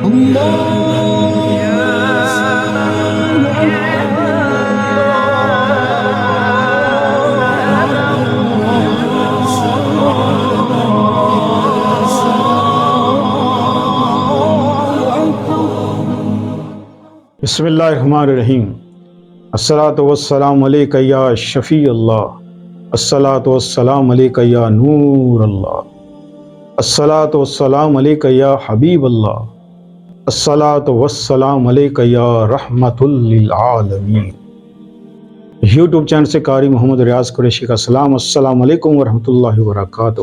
بسم اللہ الرحمن الرحیم۔ الصلاۃ والسلام علیک یا شفیع اللہ، الصلاۃ والسلام علیک یا نور اللہ، الصلاۃ والسلام علیک یا حبیب اللہ، الصلاۃ والسلام علیک یا رحمت للعالمین۔ یوٹیوب چینل سے قاری محمد ریاض قریشی کا سلام، السلام علیکم ورحمۃ اللہ وبرکاتہ۔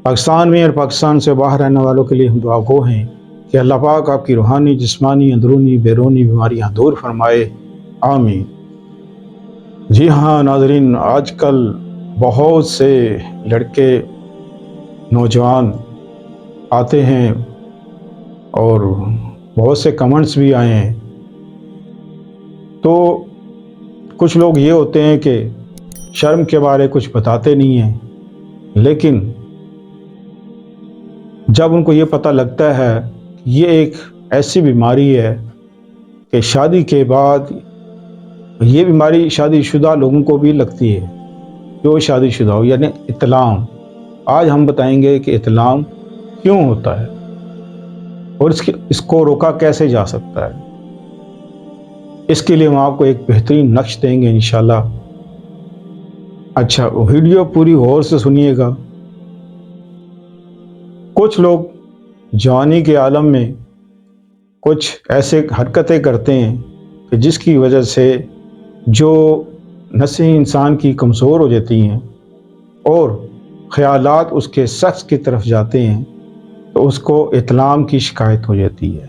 پاکستان میں اور پاکستان سے باہر رہنے والوں کے لیے ہم دعا گو ہیں کہ اللہ پاک آپ کی روحانی، جسمانی، اندرونی، بیرونی بیماریاں دور فرمائے، آمین۔ جی ہاں ناظرین، آج کل بہت سے لڑکے، نوجوان آتے ہیں اور بہت سے کمنٹس بھی آئے ہیں، تو کچھ لوگ یہ ہوتے ہیں کہ شرم کے بارے کچھ بتاتے نہیں ہیں، لیکن جب ان کو یہ پتہ لگتا ہے یہ ایک ایسی بیماری ہے کہ شادی کے بعد یہ بیماری شادی شدہ لوگوں کو بھی لگتی ہے، جو شادی شدہ ہو، یعنی اطلام۔ آج ہم بتائیں گے کہ اطلام کیوں ہوتا ہے اور اس کو روکا کیسے جا سکتا ہے۔ اس کے لیے ہم آپ کو ایک بہترین نقش دیں گے انشاءاللہ۔ اچھا، ویڈیو پوری غور سے سنیے گا۔ کچھ لوگ جوانی کے عالم میں کچھ ایسے حرکتیں کرتے ہیں کہ جس کی وجہ سے جو نسیں انسان کی کمزور ہو جاتی ہیں اور خیالات اس کے شخص کی طرف جاتے ہیں، تو اس کو اطلام کی شکایت ہو جاتی ہے۔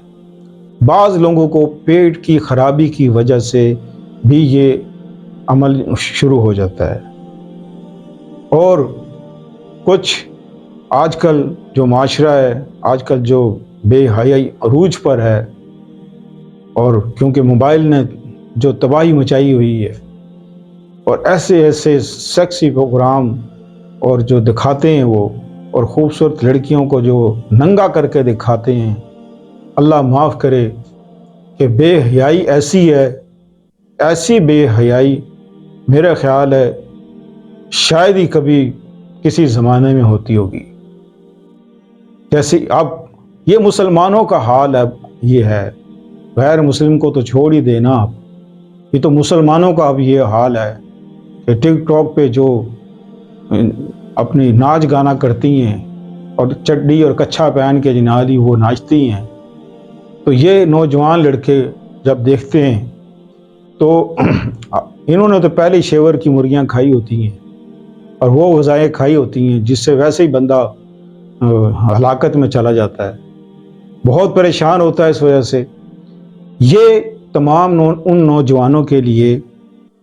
بعض لوگوں کو پیٹ کی خرابی کی وجہ سے بھی یہ عمل شروع ہو جاتا ہے، اور کچھ آج کل جو معاشرہ ہے، آج کل جو بے حیائی عروج پر ہے، اور کیونکہ موبائل نے جو تباہی مچائی ہوئی ہے، اور ایسے ایسے سیکسی پروگرام اور جو دکھاتے ہیں وہ، اور خوبصورت لڑکیوں کو جو ننگا کر کے دکھاتے ہیں، اللہ معاف کرے کہ بے حیائی ایسی ہے، ایسی بے حیائی میرا خیال ہے شاید ہی کبھی کسی زمانے میں ہوتی ہوگی۔ جیسے اب یہ مسلمانوں کا حال اب یہ ہے، غیر مسلم کو تو چھوڑ ہی دینا، آپ یہ تو مسلمانوں کا اب یہ حال ہے کہ ٹک ٹاک پہ جو اپنی ناچ گانا کرتی ہیں اور چڈی اور کچھا پہن کے جنادی وہ ناچتی ہیں، تو یہ نوجوان لڑکے جب دیکھتے ہیں تو انہوں نے تو پہلے شیور کی مرغیاں کھائی ہوتی ہیں اور وہ غذائیں کھائی ہوتی ہیں جس سے ویسے ہی بندہ ہلاکت میں چلا جاتا ہے، بہت پریشان ہوتا ہے اس وجہ سے۔ یہ تمام ان نوجوانوں کے لیے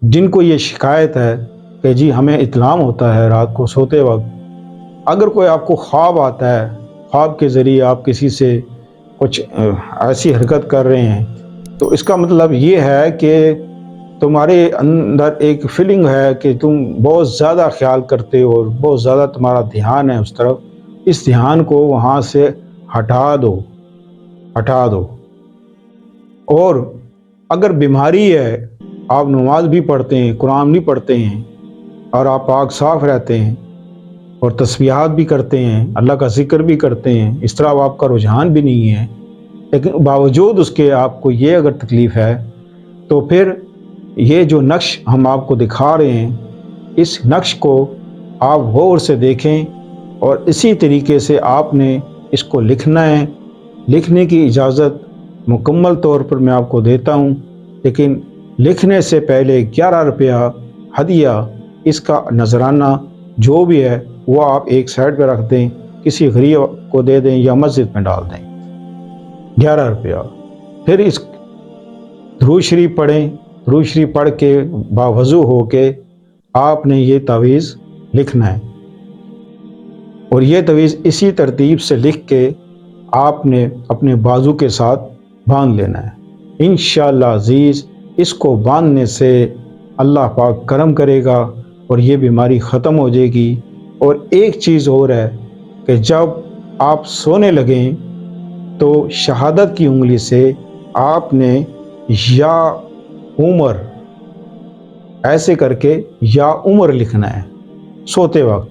جن کو یہ شکایت ہے کہ جی ہمیں اطلام ہوتا ہے رات کو سوتے وقت، اگر کوئی آپ کو خواب آتا ہے، خواب کے ذریعے آپ کسی سے کچھ ایسی حرکت کر رہے ہیں، تو اس کا مطلب یہ ہے کہ تمہارے اندر ایک فیلنگ ہے کہ تم بہت زیادہ خیال کرتے ہو اور بہت زیادہ تمہارا دھیان ہے اس طرف، اس دھیان کو وہاں سے ہٹا دو۔ اور اگر بیماری ہے، آپ نماز بھی پڑھتے ہیں، قرآن بھی پڑھتے ہیں، اور آپ پاک صاف رہتے ہیں اور تسبیحات بھی کرتے ہیں، اللہ کا ذکر بھی کرتے ہیں، اس طرح آپ کا رجحان بھی نہیں ہے، لیکن باوجود اس کے آپ کو یہ اگر تکلیف ہے، تو پھر یہ جو نقش ہم آپ کو دکھا رہے ہیں، اس نقش کو آپ غور سے دیکھیں، اور اسی طریقے سے آپ نے اس کو لکھنا ہے۔ لکھنے کی اجازت مکمل طور پر میں آپ کو دیتا ہوں، لیکن لکھنے سے پہلے 11 روپیہ ہدیہ، اس کا نذرانہ جو بھی ہے وہ آپ ایک سائڈ پہ رکھ دیں، کسی غریب کو دے دیں یا مسجد میں ڈال دیں، 11 روپیہ۔ پھر اس درود شریف پڑھیں، درود شریف پڑھ کے باوضو ہو کے آپ نے یہ تعویذ لکھنا ہے، اور یہ تعویذ اسی ترتیب سے لکھ کے آپ نے اپنے بازو کے ساتھ باندھ لینا ہے۔ انشاءاللہ عزیز اس کو باندھنے سے اللہ پاک کرم کرے گا اور یہ بیماری ختم ہو جائے گی۔ اور ایک چیز اور ہے کہ جب آپ سونے لگیں تو شہادت کی انگلی سے آپ نے یا عمر ایسے کر کے یا عمر لکھنا ہے سوتے وقت.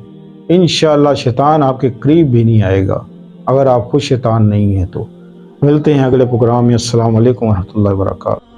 انشاءاللہ شیطان آپ کے قریب بھی نہیں آئے گا اگر آپ خود شیطان نہیں ہیں تو. ملتے ہیں اگلے پروگرام میں. السلام علیکم ورحمۃ اللہ وبرکاتہ.